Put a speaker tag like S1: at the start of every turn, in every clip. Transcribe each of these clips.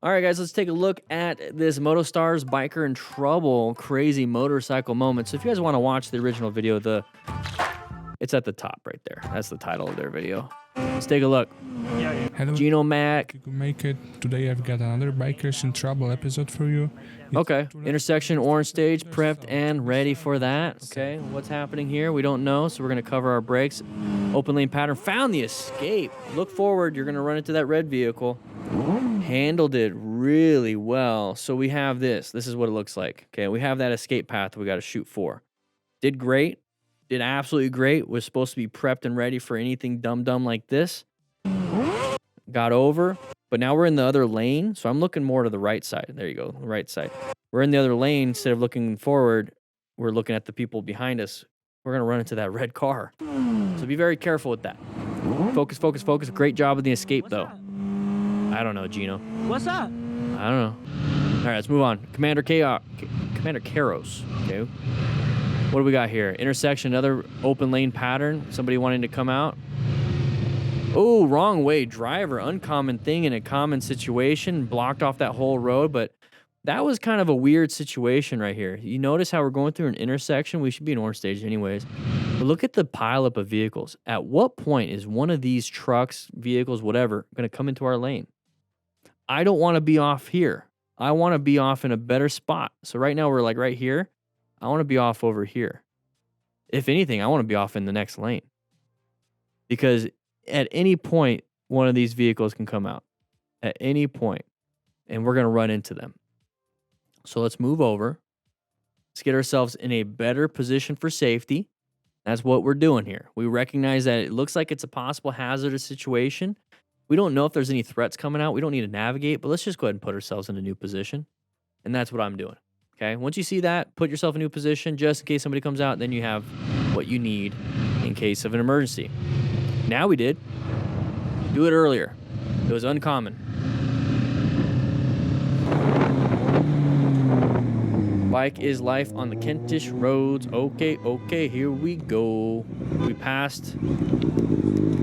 S1: All right, guys, let's take a look at this MotoStars Biker in Trouble crazy motorcycle moment. So if you guys want to watch the original video, it's at the top right there. That's the title of their video. Let's take a look.
S2: Hello,
S1: Gino Mac.
S2: you can make it. Today I've got another Bikers in Trouble episode for you.
S1: Okay, intersection, orange stage, prepped and ready for that. Okay, what's happening here? We don't know, so we're going to cover our brakes. Open lane pattern, found the escape. Look forward, you're going to run into that red vehicle. Handled it really well. So we have this. This is what it looks like. Okay, we have that escape path we got to shoot for. Did great. Did absolutely great. Was supposed to be prepped and ready for anything dumb like this. Got over. But now we're in the other lane, so I'm looking more to the right side. There you go, the right side. We're in the other lane. Instead of looking forward, we're looking at the people behind us. We're going to run into that red car. So be very careful with that. Focus, focus, focus. Great job with the escape, though. I don't know, Gino.
S3: What's up?
S1: I don't know. All right, let's move on. Commander Karos. Okay. What do we got here? Intersection, another open lane pattern. Somebody wanting to come out. Oh, wrong way driver. Uncommon thing in a common situation. Blocked off that whole road, but that was kind of a weird situation right here. You notice how we're going through an intersection? We should be in orange stage anyways. But look at the pileup of vehicles. At what point is one of these trucks, vehicles, whatever, going to come into our lane? I don't want to be off here. I want to be off in a better spot. So right now we're like right here. I want to be off over here. If anything, I want to be off in the next lane. Because at any point, one of these vehicles can come out. At any point. And we're going to run into them. So let's move over. Let's get ourselves in a better position for safety. That's what we're doing here. We recognize that it looks like it's a possible hazardous situation. We don't know if there's any threats coming out. We don't need to navigate, but let's just go ahead and put ourselves in a new position. And that's what I'm doing. Okay, once you see that, put yourself in a new position just in case somebody comes out. Then you have what you need in case of an emergency. Now we did. Do it earlier. It was uncommon. Bike is life on the Kentish roads. Okay, here we go. We passed.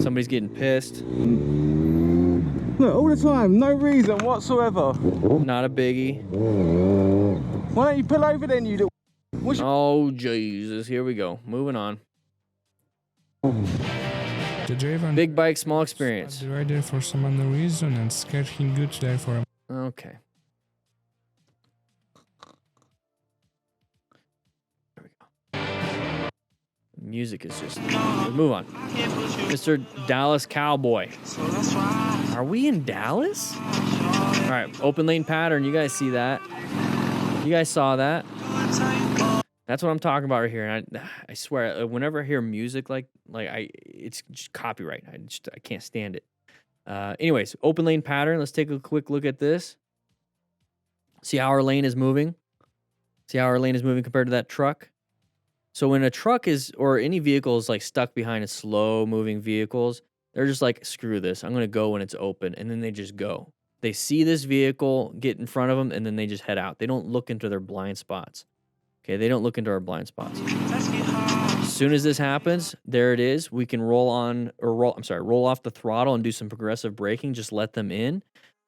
S1: Somebody's getting pissed.
S3: Look, all the time, no reason whatsoever.
S1: Not a biggie.
S3: Why don't you pull over then, you little...
S1: Oh, Jesus. Here we go. Moving on.
S2: The driver
S1: Big bike, small experience.
S2: the rider for some unknown reason and scared him good there for a...
S1: Okay. There we go. Music is just... Let's move on. Mr. Dallas Cowboy. Are we in Dallas? All right, open lane pattern. You guys see that? You guys saw that? That's what I'm talking about right here. And I swear, whenever I hear music it's just copyright. I can't stand it. Anyways, open lane pattern. Let's take a quick look at this. See how our lane is moving? See how our lane is moving compared to that truck? So when a truck is, or any vehicle is like stuck behind a slow moving vehicles, they're just like, screw this. I'm going to go when it's open. And then they just go. They see this vehicle get in front of them, and then they just head out. They don't look into their blind spots. Okay, they don't look into our blind spots. As soon as this happens, there it is. We can roll off the throttle and do some progressive braking. Just let them in.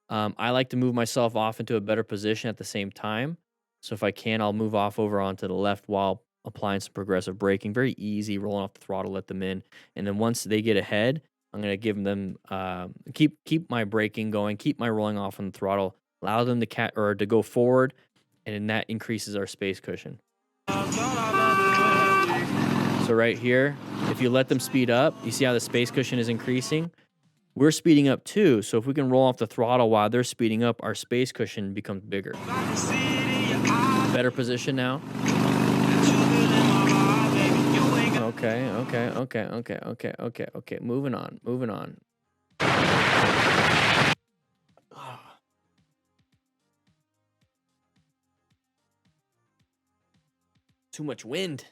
S1: I like to move myself off into a better position at the same time. So if I can, I'll move off over onto the left while applying some progressive braking. Very easy, rolling off the throttle, let them in. And then once they get ahead, I'm going to give them, keep my braking going, keep my rolling off on the throttle, allow them to go forward, and then that increases our space cushion. So right here, if you let them speed up, you see how the space cushion is increasing? We're speeding up too, so if we can roll off the throttle while they're speeding up, our space cushion becomes bigger. Better position now. Okay. Moving on. Too much wind.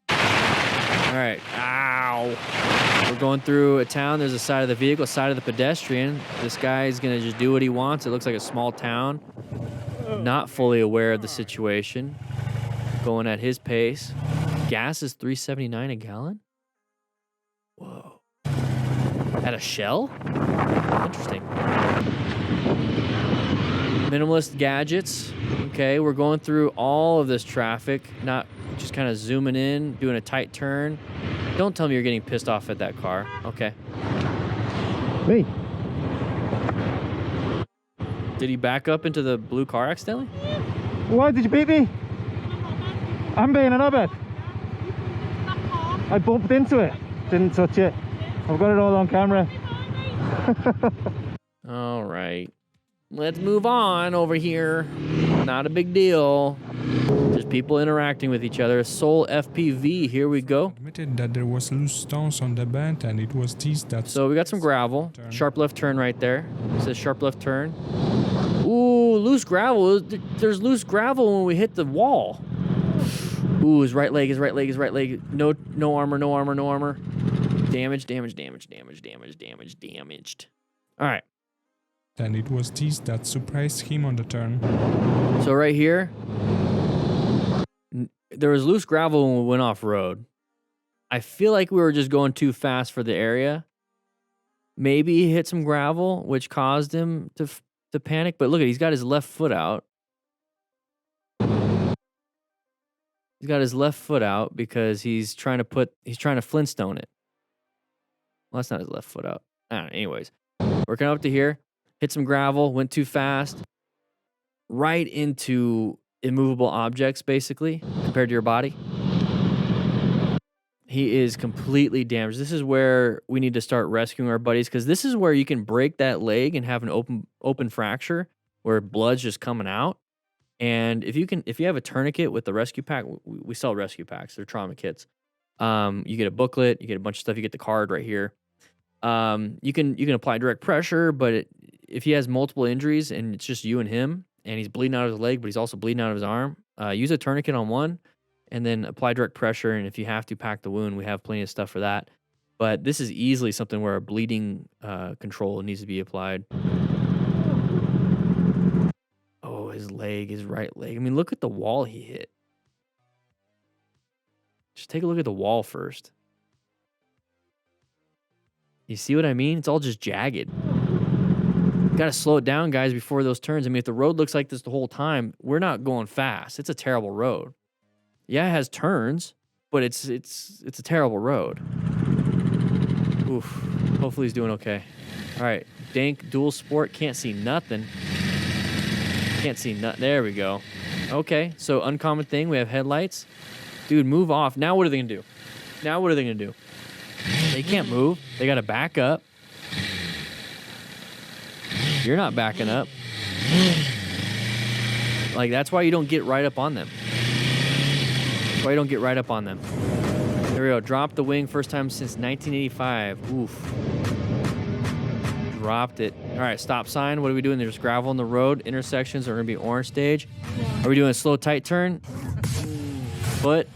S1: All right. Ow. We're going through a town. There's a side of the vehicle, a side of the pedestrian. This guy is going to just do what he wants. It looks like a small town. Not fully aware of the situation. Going at his pace. Gas is $3.79 a gallon? Whoa. At a Shell? Interesting. Minimalist gadgets. Okay, we're going through all of this traffic, not just kind of zooming in, doing a tight turn. Don't tell me you're getting pissed off at that car. Okay.
S3: Me?
S1: Did he back up into the blue car accidentally?
S3: Why did you beat me? I'm being an knobhead. I bumped into it. Didn't touch it. I've got it all on camera.
S1: All right. Let's move on over here. Not a big deal. Just people interacting with each other. Soul FPV. Here we go.
S2: Admitted that there was loose stones on the band, and it was these that.
S1: So we got some gravel. Sharp left turn right there. It says sharp left turn. Ooh, loose gravel. There's loose gravel when we hit the wall. Ooh, his right leg, his right leg, his right leg. No armor, no armor, no armor. Damage, damage, damage, damage, damage, damage, damaged. All right.
S2: And it was these that surprised him on the turn.
S1: So right here, there was loose gravel when we went off road. I feel like we were just going too fast for the area. Maybe he hit some gravel, which caused him to panic. But look at, he's got his left foot out. He's got his left foot out because he's trying to Flintstone it. Well, that's not his left foot out. I don't know. Anyways, working up to here. Hit some gravel, went too fast, right into immovable objects, basically, compared to your body. He is completely damaged. This is where we need to start rescuing our buddies, because this is where you can break that leg and have an open fracture where blood's just coming out. And if you have a tourniquet with the rescue pack, we sell rescue packs. They're trauma kits. You get a booklet, you get a bunch of stuff. You get the card right here. You can apply direct pressure, but if he has multiple injuries and it's just you and him, and he's bleeding out of his leg, but he's also bleeding out of his arm, use a tourniquet on one, and then apply direct pressure. And if you have to pack the wound, we have plenty of stuff for that. But this is easily something where a bleeding control needs to be applied. Oh, his leg, his right leg. I mean, look at the wall he hit. Just take a look at the wall first. You see what I mean? It's all just jagged. Got to slow it down, guys, before those turns. I mean, if the road looks like this the whole time, we're not going fast. It's a terrible road. Yeah, it has turns, but it's a terrible road. Oof. Hopefully he's doing okay. All right. Dank dual sport. Can't see nothing. Can't see nothing. There we go. Okay. So uncommon thing. We have headlights. Dude, move off. Now what are they going to do? Now what are they going to do? They can't move. They got to back up. You're not backing up. Like, that's why you don't get right up on them. That's why you don't get right up on them. There we go. Drop the wing. First time since 1985. Oof. Dropped it. All right, stop sign. What are we doing? There's gravel on the road. Intersections are going to be orange stage. Are we doing a slow, tight turn? Foot.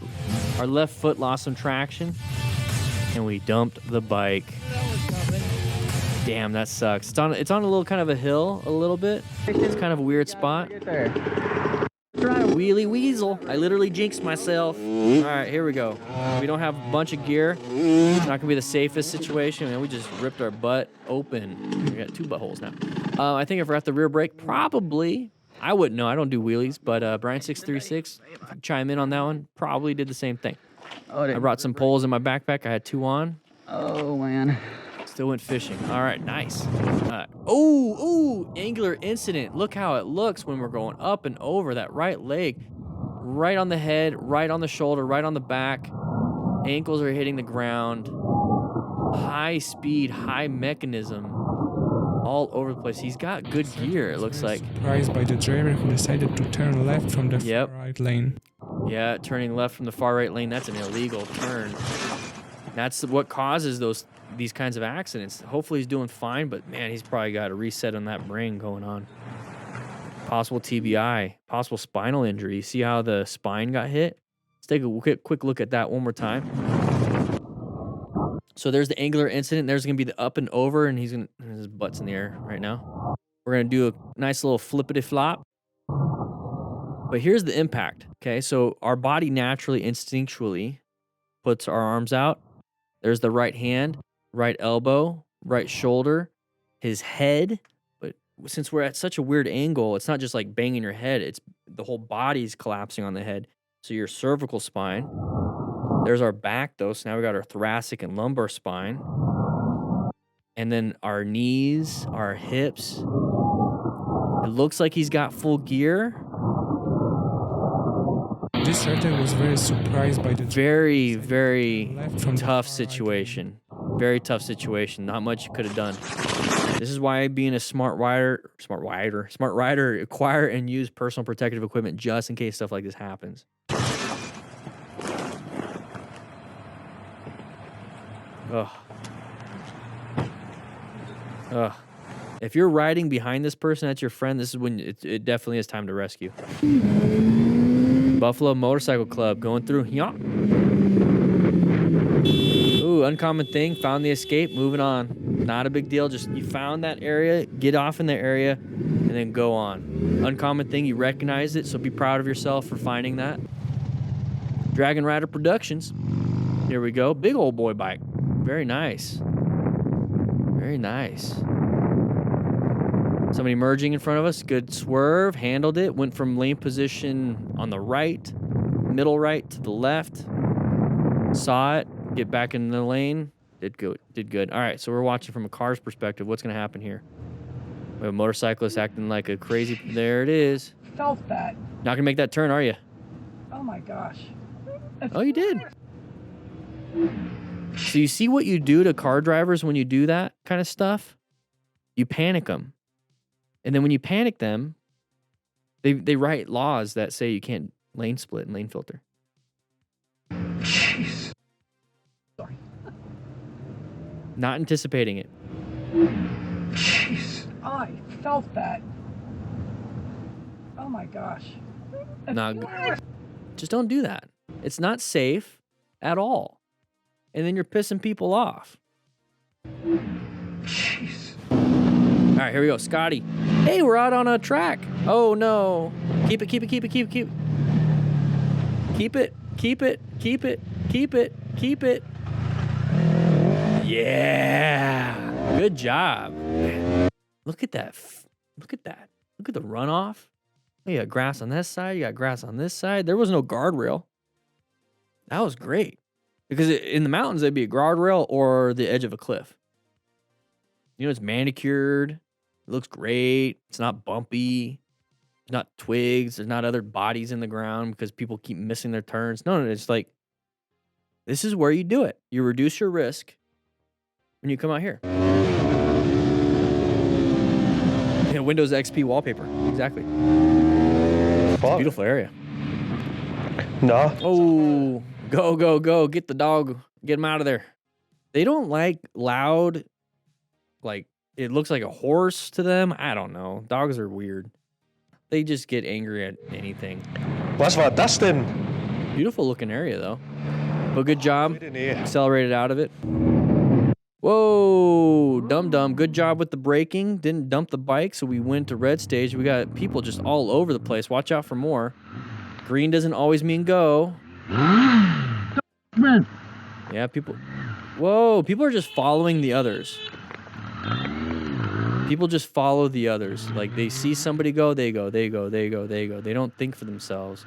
S1: Our left foot lost some traction. And we dumped the bike. Damn, that sucks. It's on a little kind of a hill, a little bit. It's kind of a weird spot. Wheelie weasel. I literally jinxed myself. All right, here we go. We don't have a bunch of gear. It's not gonna be the safest situation. Man, we just ripped our butt open. We got two buttholes now. I think I forgot the rear brake. Probably. I wouldn't know. I don't do wheelies, but Brian636, chime in on that one. Probably did the same thing. I brought some poles in my backpack. I had two on.
S4: Oh, man.
S1: Still went fishing. All right, nice. Oh, angular incident. Look how it looks when we're going up and over that right leg. Right on the head, right on the shoulder, right on the back. Ankles are hitting the ground. High speed, high mechanism. All over the place. He's got good gear, it looks like.
S2: Surprised by the driver who decided to turn left from the far right lane.
S1: Yeah, turning left from the far right lane. That's an illegal turn. That's what causes these kinds of accidents. Hopefully he's doing fine, but man, he's probably got a reset on that brain going on. Possible TBI, possible spinal injury. You see how the spine got hit? Let's take a quick look at that one more time. So there's the angular incident. There's going to be the up and over, and his butt's in the air right now. We're going to do a nice little flippity flop. But here's the impact. Okay, so our body naturally, instinctually puts our arms out. There's the right hand, right elbow, right shoulder, his head, but since we're at such a weird angle, it's not just like banging your head, it's the whole body's collapsing on the head. So your cervical spine. There's our back though. So now we got our thoracic and lumbar spine. And then our knees, our hips. It looks like he's got full gear.
S2: This rider was very surprised by the
S1: Very, very
S2: left from the
S1: tough
S2: car,
S1: situation. Very tough situation. Not much you could have done. This is why being a smart rider, acquire and use personal protective equipment just in case stuff like this happens. Ugh. Ugh. If you're riding behind this person, that's your friend, this is when it definitely is time to rescue. Buffalo Motorcycle Club going through. Yeah. Ooh, uncommon thing. Found the escape. Moving on. Not a big deal. Just you found that area. Get off in the area and then go on. Uncommon thing. You recognized it. So be proud of yourself for finding that. Dragon Rider Productions. Here we go. Big old boy bike. Very nice. Very nice. Somebody merging in front of us. Good swerve. Handled it. Went from lane position on the right, middle right to the left. Saw it. Get back in the lane. Did good. Did good. All right, so we're watching from a car's perspective. What's going to happen here? We have a motorcyclist acting like a crazy... There it is.
S4: Felt that.
S1: Not going to make that turn, are you?
S4: Oh my gosh.
S1: Oh, you did. So you see what you do to car drivers when you do that kind of stuff? You panic them. And then when you panic them, they write laws that say you can't lane split and lane filter.
S4: Jeez. Sorry.
S1: Not anticipating it.
S4: Jeez. I felt that. Oh my gosh.
S1: Not good. Just don't do that. It's not safe at all. And then you're pissing people off.
S4: Jeez.
S1: All right, here we go. Scotty. Hey, we're out on a track. Oh, no. Keep it, keep it, keep it, keep it, keep it. Keep it, keep it, keep it, keep it, keep it. Yeah. Good job. Look at that. Look at that. Look at the runoff. You got grass on this side. You got grass on this side. There was no guardrail. That was great. Because in the mountains, there'd be a guardrail or the edge of a cliff. You know, it's manicured. It looks great. It's not bumpy. There's not twigs. There's not other bodies in the ground because people keep missing their turns. No, it's like, this is where you do it. You reduce your risk when you come out here. Yeah, Windows XP wallpaper. Exactly. It's a beautiful area.
S5: No.
S1: Oh, go, go, go. Get the dog. Get him out of there. They don't like loud, like, it looks like a horse to them. I don't know. Dogs are weird. They just get angry at anything.
S5: Was war das denn?
S1: Beautiful looking area, though. But good job.
S5: Nee.
S1: Accelerated out of it. Whoa, dum-dum. Good job with the braking. Didn't dump the bike, so we went to red stage. We got people just all over the place. Watch out for more. Green doesn't always mean go. Yeah, people. Whoa, people are just following the others. People just follow the others. Like, they see somebody go, they go, they go, they go, they go. They don't think for themselves.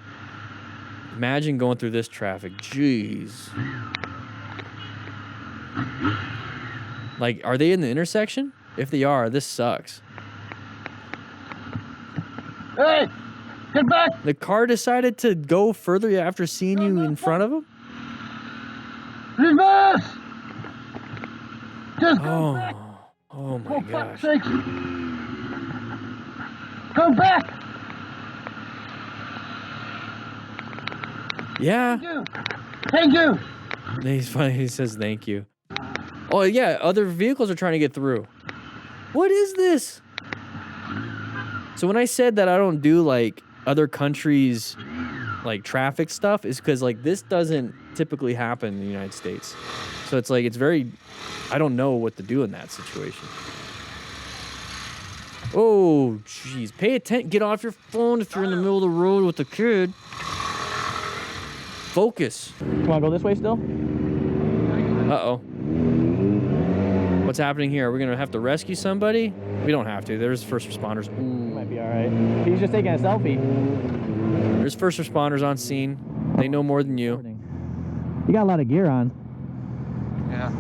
S1: Imagine going through this traffic. Jeez. Like, are they in the intersection? If they are, this sucks.
S4: Hey! Get back!
S1: The car decided to go further after seeing you in front of them?
S4: Reverse! Just go back!
S1: Oh my gosh.
S4: Sakes. Go back!
S1: Yeah.
S4: Thank you!
S1: He's funny. He says thank you. Oh, yeah. Other vehicles are trying to get through. What is this? So when I said that I don't do, like, other countries, like, traffic stuff, is because, like, this doesn't typically happen in the United States. So it's like, it's very... I don't know what to do in that situation. Oh, jeez. Pay attention. Get off your phone if you're in the middle of the road with a kid. Focus. Come on, go this way still? Uh-oh. What's happening here? Are we gonna have to rescue somebody? We don't have to. There's first responders. Ooh.
S6: Might be all right. He's just taking a selfie.
S1: There's first responders on scene. They know more than you.
S6: You got a lot of gear on.
S7: Yeah.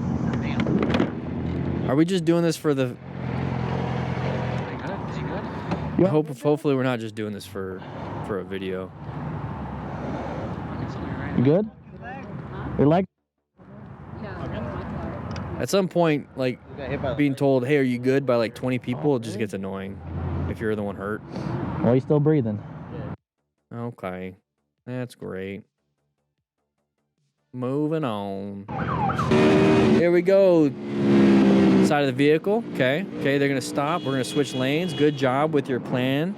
S7: Damn.
S1: Are we just doing this for the?
S7: Is he good? Is he good?
S1: Hopefully, we're not just doing this for a video.
S6: You good? Your leg?
S1: At some point, like being told, "Hey, are you good?" by like 20 people, it just gets annoying. If you're the one hurt.
S6: Well, he's still breathing.
S1: Okay, that's great. Moving on. Here we go. Side of the vehicle. Okay, they're gonna stop. We're gonna switch lanes. Good job with your plan.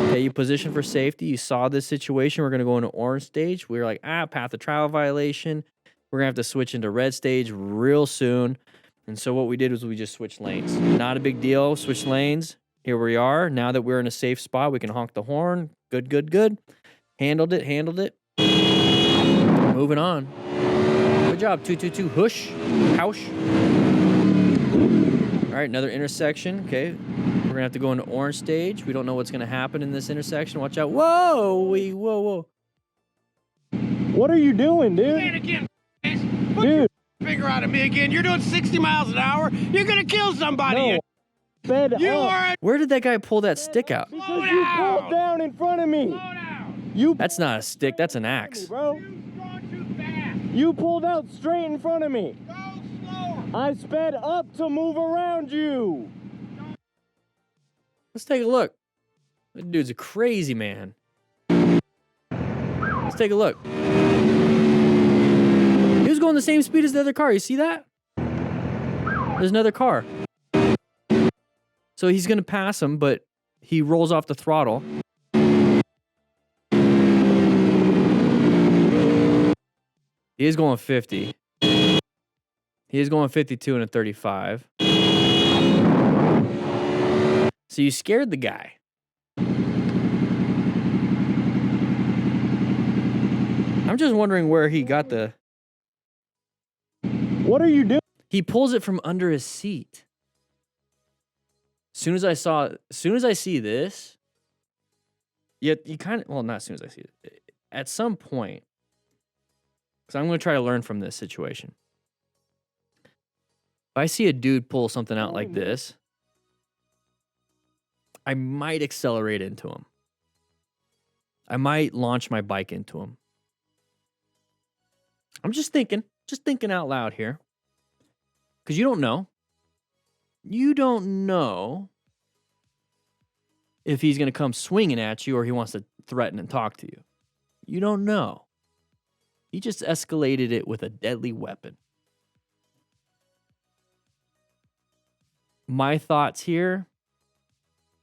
S1: Okay, you position for safety. You saw this situation. We're gonna go into orange stage. We were like, path of travel violation. We're gonna have to switch into red stage real soon. And so what we did was we just switched lanes. Not a big deal. Switch lanes. Here we are. Now that we're in a safe spot, we can honk the horn. Good. Handled it. Moving on. Good job. 222. Hush. Housh. All right, another intersection. Okay. We're gonna have to go into orange stage. We don't know what's gonna happen in this intersection. Watch out. Whoa.
S3: What are you doing, dude?
S8: Say it again, put
S3: Dude.
S8: your finger out at me again. You're doing 60 miles an hour. You're gonna kill somebody.
S3: No. Fed
S8: You
S3: up.
S8: are.
S1: Where did that guy pull that stick out?
S3: Because
S8: Slow
S3: you
S8: down.
S3: pulled down in front of me.
S8: Slow down.
S3: You
S1: That's not a stick. That's an axe.
S3: bro.
S8: You've gone too fast.
S3: You pulled out straight in front of me.
S8: Go slower.
S3: I sped up to move around you.
S1: Let's take a look. That dude's a crazy man. Let's take a look. He was going the same speed as the other car. You see that? There's another car. So he's going to pass him, but he rolls off the throttle. He is going 50. He is going 52 and a 35. So you scared the guy. I'm just wondering where he got the...
S3: What are you doing?
S1: He pulls it from under his seat. As soon as I see this, you kind of, well, not as soon as I see it. At some point, because I'm going to try to learn from this situation. If I see a dude pull something out like this, I might accelerate into him. I might launch my bike into him. I'm just thinking out loud here. Because you don't know. You don't know if he's going to come swinging at you or he wants to threaten and talk to you. You don't know. He just escalated it with a deadly weapon. My thoughts here,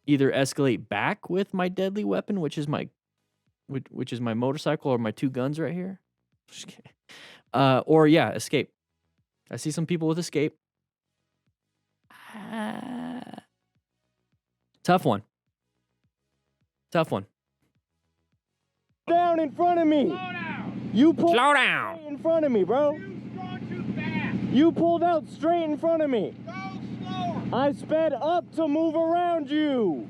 S1: either escalate back with my deadly weapon, which is my motorcycle or my two guns right here. Just kidding. Or yeah, escape. I see some people with escape. Tough one.
S3: Down in front of me.
S8: Slow down.
S3: You pulled
S1: Slow down.
S3: straight in front of me, bro.
S8: You've gone too fast.
S3: You pulled out straight in front of me.
S8: Go slower.
S3: I sped up to move around you.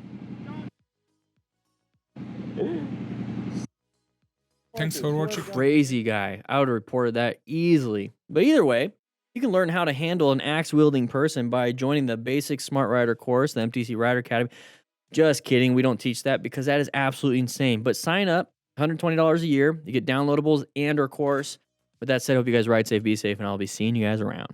S2: Thanks for watching.
S1: Crazy guy. I would have reported that easily. But either way, you can learn how to handle an axe-wielding person by joining the basic Smart Rider course, the MTC Rider Academy. Just kidding. We don't teach that because that is absolutely insane. But sign up, $120 a year. You get downloadables and our course. With that said, I hope you guys ride safe, be safe, and I'll be seeing you guys around.